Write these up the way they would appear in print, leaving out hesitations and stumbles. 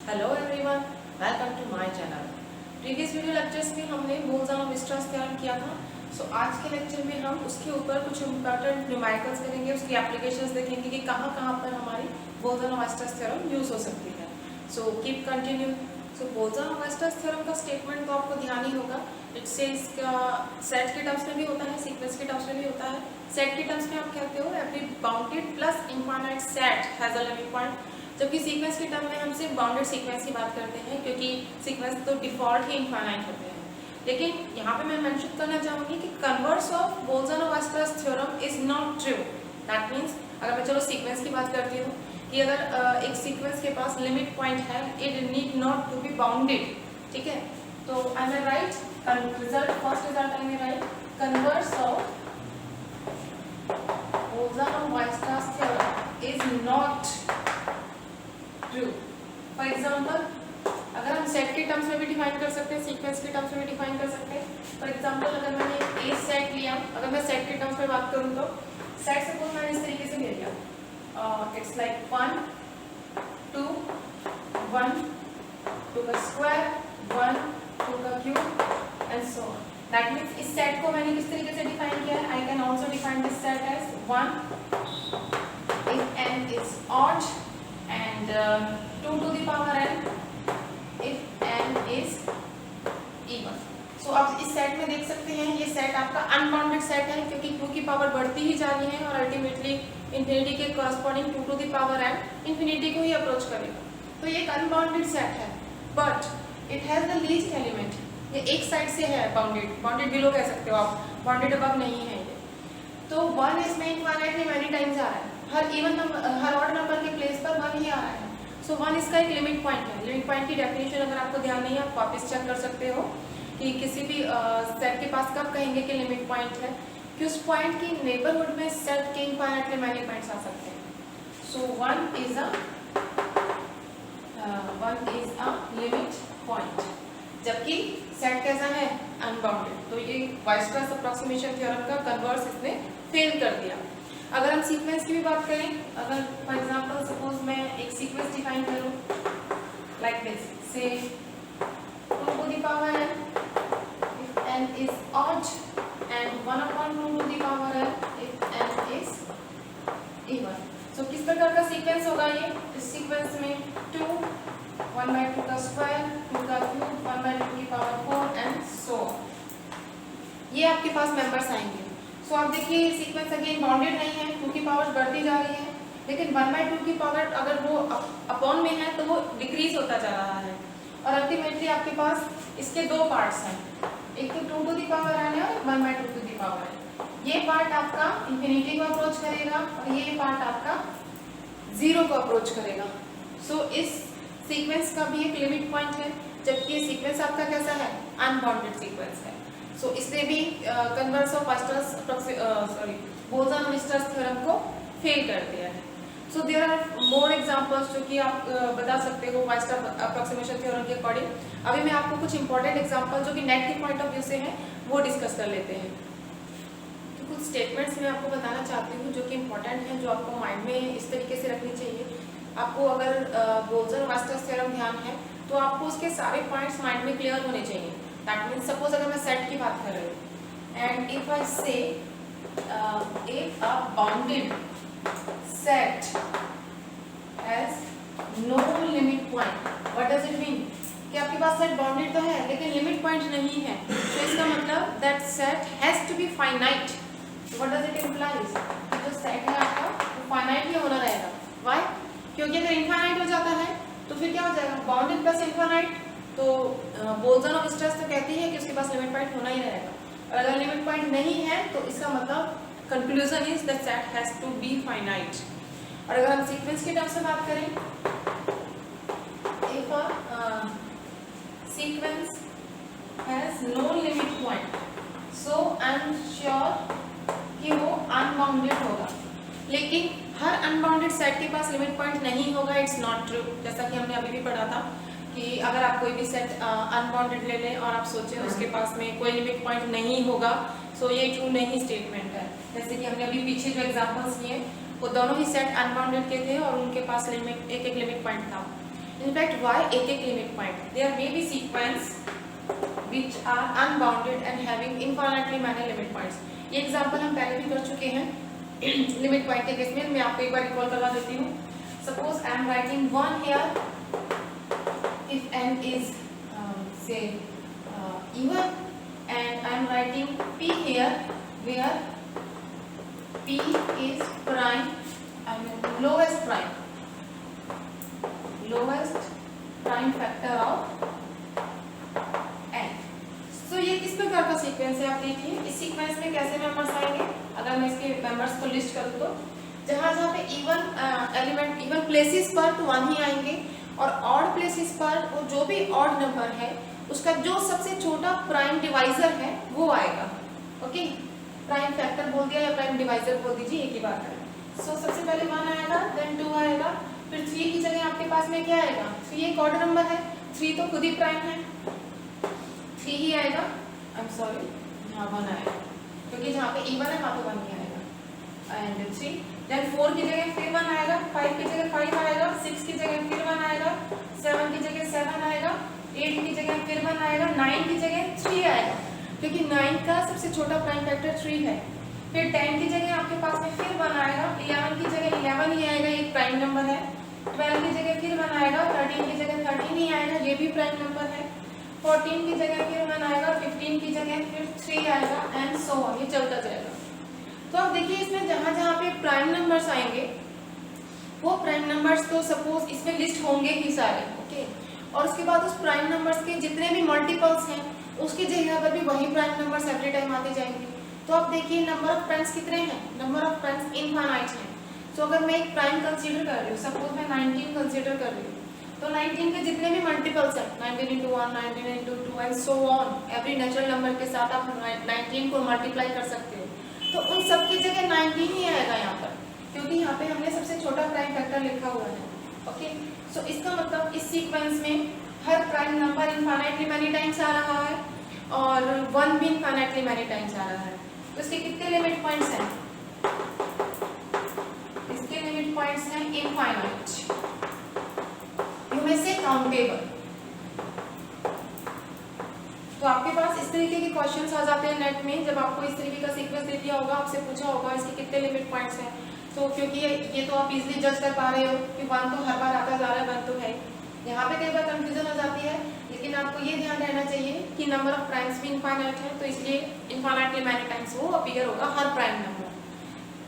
Hello everyone, welcome to my channel. Previous video lectures में हमने बोल्स-विस्ट्रास theorem किया था। आज के लेक्चर में हम उसके ऊपर कुछ इम्पोर्टेंट न्यूमेरिकल्स करेंगे, उसकी एप्लीकेशंस देखेंगे कि कहाँ कहाँ पर हमारी बोल्स-विस्ट्रास थ्योरम यूज हो सकती है। Keep continue. बोल्स-विस्ट्रास थ्योरम का स्टेटमेंट तो आपको ध्यान ही होगा। इट सेज का सेट के टर्म्स में भी होता है, सीक्वेंस के टर्म्स में भी होता है। सेट के टर्म्स में आप कहते हो every bounded plus infinite set has a limit point, जबकि सीक्वेंस के टर्म में हम सिर्फ बाउंडेड सीक्वेंस की बात करते हैं, क्योंकि सीक्वेंस तो डिफॉल्ट ही इनफाइनाइट होते हैं। लेकिन यहाँ पे मैं मेंशन करना चाहूँगी कि converse of Bolzano Weierstrass theorem is not true. That means अगर मैं चलो सीक्वेंस की बात करती हूँ कि अगर एक सीक्वेंस के पास लिमिट पॉइंट है, it need not to be bounded. ठीक है, तो आई मैं write result, first result I मैं write converse of Bolzano Weierstrass theorem is not true. For example, अगर हम सेट के टर्म्स में भी डिफाइन कर सकते हैं, सीक्वेंस के टर्म्स में भी डिफाइन कर सकते हैं। फॉर एग्जाम्पल, अगर मैंने ए सेट लिया, अगर मैं सेट के टर्म्स में बात करूँ तो सेट सपोज मैंने इस तरीके से ले लिया, इट्स लाइक 1 2 1 2 का स्क्वायर 1 2 का cube and so on. That means इस सेट को मैंने किस तरीके से डिफाइन किया है? I can also define this set as 1 if n is odd and 2 to the power n if n is even। सो आप इस सेट में देख सकते हैं, ये सेट आपका अनबाउंडेड सेट है, क्योंकि 2 की पावर बढ़ती ही जा रही है और अल्टीमेटली इंफिनिटी के corresponding 2 to the power n infinity को ही अप्रोच करेगा। तो ये एक अनबाउंडेड सेट है, but it has the least element. ये एक साइड से है बाउंडेड, बाउंडेड बिलो कह सकते हो आप, बाउंडेड अबव नहीं है ये। तो 1 इसमें इनफाइनाइटली मैनी टाइम्स आ रहा है, हर इवन नंबर, हर ऑड नंबर के प्लेस पर 1 ही आ रहा है। सो 1 इसका एक लिमिट पॉइंट है। लिमिट पॉइंट की डेफिनेशन अगर आपको ध्यान नहीं है, आप वापस चेक कर सकते हो कि किसी भी सेट के पास कब कहेंगे कि लिमिट पॉइंट है, कि उस पॉइंट की नेबरहुड में सेट के इनफाइनाइटली मैनी पॉइंट्स आ सकते हैं। सो 1 इज अ लिमिट पॉइंट, जबकि सेट कैसा है? अनबाउंडेड। तो ये वाइस्ट्रास अप्रोक्सीमेशन थ्योरम का कन्वर्स इसने फेल कर दिया। अगर हम सीक्वेंस की भी बात करें, अगर फॉर एग्जांपल सपोज मैं एक सीक्वेंस डिफाइन करूं लाइक दिस, से 2 to the power n if n is odd and 1/2 to the power n if n is even। सो किस प्रकार का सीक्वेंस होगा ये? इस सीक्वेंस में 2 1/2 का स्क्वायर 2 का क्यूब 1/2 की पावर 4 एंड सो ये आपके पास मेंबर्स आएंगे। सो आप देखिए ये सीक्वेंस अगेन बाउंडेड नहीं है, 2 की पावर बढ़ती जा रही है, लेकिन 1/2 की पावर अगर वो अपॉन में है तो वो डिक्रीज होता जा रहा है, और अल्टीमेटली आपके पास इसके दो पार्ट्स हैं, एक तो 2 to the power n है और 1/2 to the power n। ये पार्ट आपका इंफिनिटी को अप्रोच करेगा और ये पार्ट आपका 0 को अप्रोच करेगा। सो इस सीक्वेंस का भी एक लिमिट पॉइंट है, जबकि ये सीक्वेंस आपका कैसा है? अनबाउंडेड सीक्वेंस है। सो इसने भी कन्वर्स ऑफ बोल्स-विस्ट्रास थ्योरम को फेल कर दिया है। So there are more examples जो कि आप बता सकते हो वाइस्ट्रास अप्रोक्सीमेशन थ्योरम के अकॉर्डिंग। अभी मैं आपको कुछ इंपॉर्टेंट एग्जांपल जो कि नेट के पॉइंट ऑफ व्यू से हैं वो डिस्कस कर लेते हैं। तो कुछ स्टेटमेंट्स मैं आपको बताना चाहती हूँ जो कि इंपॉर्टेंट हैं, जो आपको माइंड में इस तरीके से रखनी चाहिए। आपको अगर बोल्स-विस्ट्रास थ्योरम ध्यान है तो आपको उसके सारे पॉइंट्स माइंड में क्लियर होने चाहिए। दैट मीन्स सपोज अगर मैं सेट की बात कर रही हूँ and if I say if a bounded set has no limit point, what does it mean? कि आपके पास सेट बाउंडेड तो है लेकिन लिमिट पॉइंट नहीं है, तो इसका मतलब that set has to be finite. What does it implies? जो सेट है आपका वो फाइनाइट ही होना रहेगा। व्हाई? क्योंकि अगर इनफाइनाइट हो जाता है तो फिर क्या हो जाएगा? Bounded plus infinite. तो बोल्स-विस्ट्रास तो कहती है कि उसके पास लिमिट पॉइंट होना ही रहेगा, और अगर लिमिट पॉइंट नहीं है तो इसका मतलब conclusion is that set has to be finite. और अगर हम सीक्वेंस के टर्म्स में बात करें, if a sequence has no limit point, so I am sure कि वो अनबाउंडेड होगा। लेकिन हर अनबाउंडेड सेट के पास लिमिट पॉइंट नहीं होगा, इट्स नॉट ट्रू। जैसा कि हमने अभी भी पढ़ा था कि अगर आप कोई भी सेट अनबाउंडेड ले लें और आप सोचें उसके पास में कोई लिमिट पॉइंट नहीं होगा, सो ये ट्रू नहीं स्टेटमेंट है। जैसे कि हमने अभी पीछे जो एग्जांपल्स लिए वो दोनों ही सेट अनबाउंडेड के थे और उनके पास लिमिट एक लिमिट पॉइंट था। In fact, why एक limit point? There may be sequence which are unbounded and having infinitely many limit points. ये एग्जाम्पल हम पहले भी कर चुके हैं लिमिट पॉइंट के केस में. मैं आपको एक बार रिकॉल करवा देती हूँ. Suppose I am writing 1 here. If n is say even, and I am writing p here where p is prime, I mean lowest prime factor of n. So ये किस प्रकार का सीक्वेंस है आप देखिए. इस सीक्वेंस में कैसे मेंबर्स आएंगे? अगर मैं इसके मेंबर्स को लिस्ट करूँ तो जहाँ जहाँ पे इवन एलिमेंट इवन प्लेसेस पर तो 1 ही आएंगे, और ऑड प्लेसेस पर वो जो भी ऑड नंबर है उसका जो सबसे छोटा प्राइम डिवाइजर है वो आएगा. ओके, प्राइम फैक्टर बोल दिया या प्राइम डिवाइजर बोल दीजिए, एक ही बात है. सो सबसे पहले 1 आएगा, देन 2 आएगा, फिर 3 की जगह आपके पास में क्या आएगा? 3 एक ऑड नंबर है, 3 तो खुद ही प्राइम है, 3 ही आएगा. आई एम सॉरी, यहाँ 1 आएगा क्योंकि जहाँ पे इवन है वहाँ पे 1 ही आएगा. एंड 3, देन 4 की जगह फिर 1 आएगा, 5 की जगह 5 आएगा, 6 की जगह फिर 1 आएगा, 7 की जगह 7 आएगा, 8 की जगह फिर 1 आएगा, 9 की जगह 3 आएगा क्योंकि 9 का सबसे छोटा प्राइम फैक्टर 3 है. फिर 10 की जगह आपके पास में फिर 1 आएगा, 11 की जगह 11 ही आएगा, एक प्राइम नंबर है. 12 की जगह फिर 1 आएगा, 13 की जगह 13 ही आएगा, ये भी प्राइम नंबर है. 14 की जगह फिर 1 आएगा, 15 की जगह फिर 3 आएगा, एंड सो ऑन, ये चलता जाएगा. तो अब देखिए इसमें जहाँ जहाँ पे प्राइम नंबर्स आएंगे वो प्राइम नंबर्स तो सपोज इसमें लिस्ट होंगे ही सारे. ओके, और उसके बाद उस प्राइम नंबर्स के जितने भी मल्टीपल्स हैं उसकी जगह पर भी वही प्राइम नंबर्स एवरी टाइम आते जाएंगे. तो अब देखिए नंबर ऑफ प्राइम्स कितने हैं? नंबर ऑफ प्राइम्स इनफाइनाइट हैं. सो अगर मैं एक प्राइम कंसीडर कर रही हूँ, सपोज मैं 19 कंसीडर कर रही हूँ, तो 19 के जितने भी मल्टीपल्स हैं 19 into 1, 19 into 2 and so on, every natural number के साथ आप 19 को मल्टीप्लाई कर सकते हो. तो उन सब की जगह 19 ही आएगा यहाँ पर क्योंकि यहाँ पे हमने सबसे छोटा प्राइम फैक्टर लिखा हुआ है. ओके, सो इसका मतलब इस सीक्वेंस में हर prime number infinitely many times आ रहा है और 1 भी इनफाइनाइटली मैनी टाइम्स आ रहा है. तो इसके कितने लिमिट पॉइंट्स हैं? इसके लिमिट पॉइंट्स हैं इनफाइनाइट, यू मे से काउंटेबल. तो आपके पास इस तरीके के क्वेश्चंस आ जाते हैं नेट में, जब आपको इस तरीके का सीक्वेंस दे दिया होगा, आपसे पूछा होगा इसके कितने लिमिट पॉइंट्स हैं. तो क्योंकि ये तो आप इजीली जज कर पा रहे हो कि 1 तो हर बार आता जा रहा है, 1 तो है. यहाँ पे कई बार कंफ्यूजन हो जाती है, लेकिन आपको ये ध्यान रहना चाहिए कि नंबर ऑफ प्राइम्स भी इनफाइनाइट है, तो इसलिए इनफाइनाइटली मैनी टाइम्स वो अपीयर होगा हर प्राइम नंबर.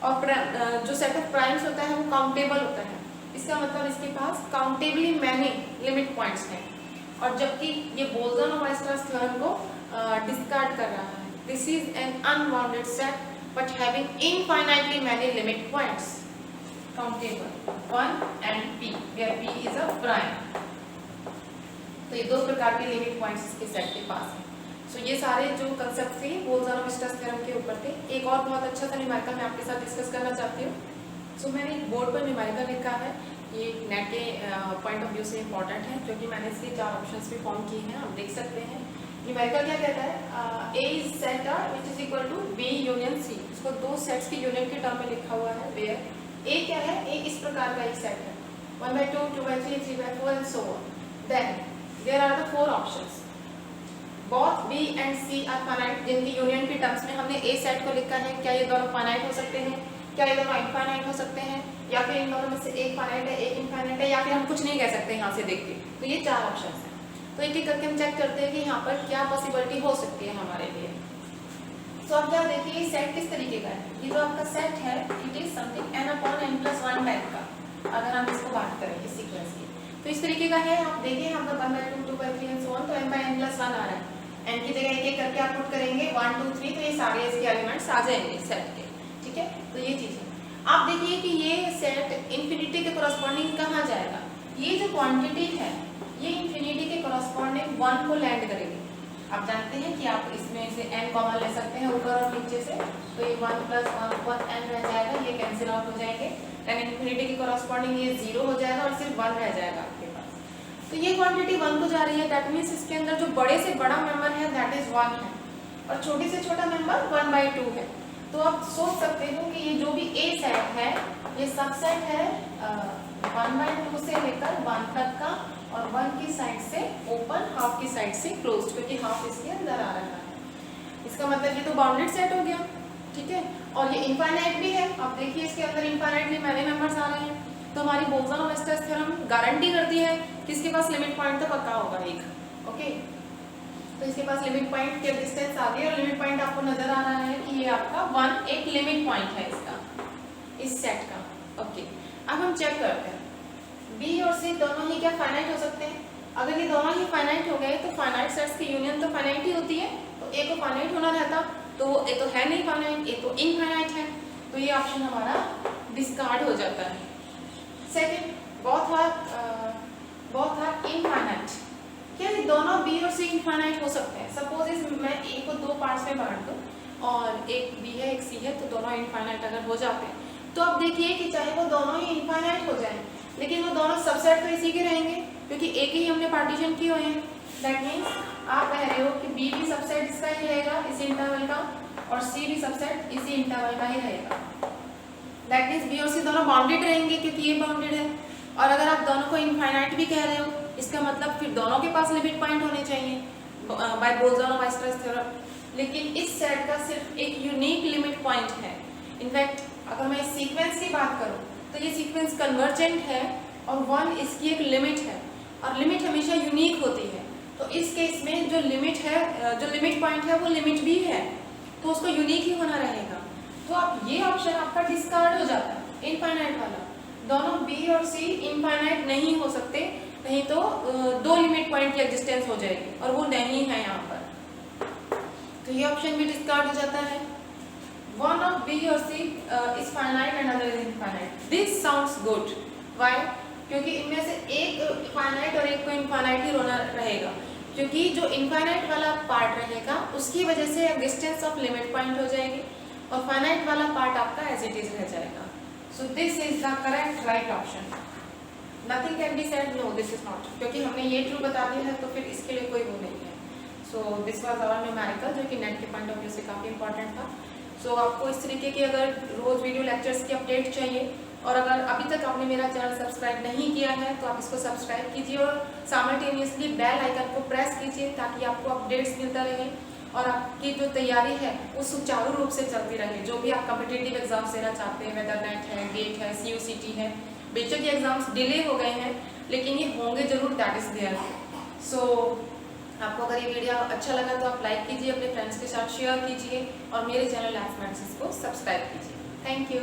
और जो सेट ऑफ प्राइम्स होता है वो काउंटेबल होता है. इसका मतलब इसके पास काउंटेबली मैनी लिमिट पॉइंट्स हैं. और जबकि ये बोल्जन और वाइसरास थ्योरम को डिस्कार्ड कर रहा है. This is an unbounded set but having infinitely many limit points, countable 1 and p where p is a prime. तो ये 2 प्रकार के लिमिट पॉइंट्स इसके सेट के पास हैं. सो ये सारे जो कंसेप्ट थे बोल्जन और वाइसरास थ्योरम के ऊपर थे. एक और बहुत अच्छा सा न्यूमेरिकल मैं आपके साथ डिस्कस करना चाहती हूँ. सो मैंने एक बोर्ड पर न्यूमेरिकल लिखा है, ये नेट के पॉइंट ऑफ व्यू से इम्पॉर्टेंट है क्योंकि मैंने इसके 4 ऑप्शंस भी फॉर्म किए हैं, आप देख सकते हैं. न्यूमेरिकल क्या कहता है? A is set R which is equal to B union C. इसको 2 सेट्स की यूनियन के टर्म में लिखा हुआ है. वेयर A क्या है? A इस प्रकार का एक सेट है, 1/2, 2/3, 3/4 and so on. Then there are the 4 options. Both B and C are finite, जिनकी यूनियन के टर्म्स में हमने A सेट को लिखा है. क्या ये दोनों फाइनाइट हो सकते हैं? क्या ये दोनों इनफाइनाइट हो सकते हैं? या फिर इन दोनों में से एक फाइनाइट है, एक इनफाइनाइट है, या फिर हम कुछ नहीं कह सकते यहाँ से देख के. तो ये 4 ऑप्शंस हैं. तो एक एक करके हम चेक करते हैं कि यहाँ पर क्या पॉसिबिलिटी हो सकती है हमारे लिए. तो अब क्या देखिए सेट किस तरीके का है. ये जो आपका सेट है it is something n/n+1 type का. अगर हम इसको बात करें इस सीक्वेंस की तो इस तरीके का है. आप देखिए यहाँ पर 1/2, 2/3 and so on, तो n/n+1 आ रहा है. n की जगह एक एक करके आप पुट करेंगे 1, 2, 3, तो ये सारे इसके एलिमेंट्स आ जाएंगे सेट के. ठीक है, तो ये चीज़ है. आप देखिए कि ये सेट इन्फिनिटी के कोरस्पॉन्डिंग कहाँ जाएगा. ये जो क्वांटिटी है ये इन्फिनिटी के कोरस्पॉन्डिंग 1 को लैंड करेगी. आप जानते हैं कि आप इसमें से n कॉमन ले सकते हैं ऊपर और नीचे से, तो ये 1 + 1 n रह जाएगा, ये कैंसिल आउट हो जाएंगे. देन इन्फिनिटी के कोरस्पॉन्डिंग ये 0 हो जाएगा और सिर्फ 1 रह जाएगा आपके पास. तो ये क्वांटिटी 1 को जा रही है, दैट मीन्स इसके अंदर जो बड़े से बड़ा मेंबर है दैट इज 1 है और छोटे से छोटा मेंबर 1/2 है. तो आप सोच सकते हो कि ये जो भी A सेट है ये सबसेट है 1/2 से लेकर 1 तक का और 1 की साइड से ओपन, हाफ की साइड से क्लोज्ड, क्योंकि हाफ इसके अंदर आ रहा है। इसका मतलब ये तो बाउंडेड सेट हो गया, ठीक है। और ये इनफाइनाइट भी है, अब देखिए इसके अंदर इनफाइनाइटली मैनी मेंबर्स आ रहे हैं, तो हमारी बोल्ट्जमैन-वेस्टर्स थ्योरम गारंटी करती है कि इसके पास लिमिट पॉइंट तो पक्का होगा एक, ओके। तो इसके पास लिमिट पॉइंट के डिस्टेंस आ गई, और लिमिट पॉइंट आपको नजर आ रहा है कि ये आपका 1 एक लिमिट पॉइंट है इसका, इस सेट का, ओके। अब हम चेक करते हैं बी और सी दोनों ही क्या फाइनाइट हो सकते हैं। अगर ये दोनों ही फाइनाइट हो गए तो फाइनाइट सेट्स की यूनियन तो फाइनाइट ही होती है, तो ए को फाइनाइट होना रहता, तो वो ए तो है नहीं फाइनाइट, ए तो इनफाइनाइट है, तो ये ऑप्शन हमारा डिस्कार्ड हो जाता है। सेकंड, बोथ आर इनफाइनाइट, क्या ये दोनों बी और सी इनफाइनाइट हो सकते हैं। सपोज इस मैं ए को दो पार्ट्स में बांट दूं और एक बी है एक सी है, तो दोनों इनफाइनाइट अगर हो जाते हैं तो अब देखिए कि चाहे वो दोनों ही इनफाइनाइट हो जाएं, लेकिन वो दोनों सबसेट तो इसी के रहेंगे, क्योंकि एक ही हमने पार्टीशन किए हुए हैं। दैट मीन्स आप कह रहे हो कि बी भी सबसेट इसका ही रहेगा, इसी इंटरवल का, और सी भी सबसेट इसी इंटरवल का ही रहेगा। दैट मीन्स बी और सी दोनों बाउंडेड रहेंगे, क्योंकि ये बाउंडेड है। और अगर आप दोनों को इनफाइनाइट भी कह रहे हो, इसका मतलब फिर दोनों के पास लिमिट पॉइंट होने चाहिए बाय बोल्ट्जमैन-वेस्टर्स थ्योरम। लेकिन इस सेट का सिर्फ एक यूनिक लिमिट पॉइंट है। इनफैक्ट अगर मैं इस सीक्वेंस की बात करूं तो ये सीक्वेंस कन्वर्जेंट है और 1 इसकी एक लिमिट है, और लिमिट हमेशा यूनिक होती है। तो इस केस में जो लिमिट है, जो लिमिट पॉइंट है वो लिमिट भी है, तो उसको यूनिक ही होना रहेगा। तो अब ये ऑप्शन आपका डिस्कार्ड हो जाता है, इनफाइनाइट वाला। दोनों बी और सी इनफाइनाइट नहीं हो सकते, नहीं तो दो लिमिट पॉइंट की एग्जिस्टेंस हो जाएगी, और वो नहीं है यहाँ पर, तो ये ऑप्शन भी डिस्कार्ड हो जाता है। One of B or C is finite and another is infinite. This sounds good. Why? क्योंकि इनमें से एक फाइनाइट और एक को इनफाइनाइट ही होना रहेगा, क्योंकि जो इनफाइनाइट वाला पार्ट रहेगा उसकी वजह से एग्जिस्टेंस ऑफ लिमिट पॉइंट हो जाएगी, और फाइनाइट वाला पार्ट आपका एज इट इज रह जाएगा। So this is the correct right option. Nothing can be said no this is not, क्योंकि हमने ये ट्रू बता दिया है तो फिर इसके लिए कोई वो नहीं है। So this was our numerical, जो कि नेट के पॉइंट ऑफ व्यू से काफ़ी इंपॉर्टेंट था। सो आपको इस तरीके की अगर रोज़ वीडियो लेक्चर्स की अपडेट चाहिए, और अगर अभी तक आपने मेरा चैनल सब्सक्राइब नहीं किया है तो आप इसको सब्सक्राइब कीजिए, और साइमल्टेनियसली बेल आइकन को प्रेस कीजिए, ताकि आपको अपडेट्स मिलता रहे और आपकी जो तैयारी है वो सुचारू रूप से चलती रहे। जो भी आप कॉम्पिटिटिव एग्जाम्स देना चाहते हैं, वेदर नेट है, गेट है, CUCT है, बेशक ये एग्जाम्स डिले हो गए हैं लेकिन ये होंगे जरूर, दैट इज देयर। सो आपको अगर ये वीडियो अच्छा लगा तो आप लाइक कीजिए, अपने फ्रेंड्स के साथ शेयर कीजिए, और मेरे चैनल मैथमेटिक्स को सब्सक्राइब कीजिए। Thank you.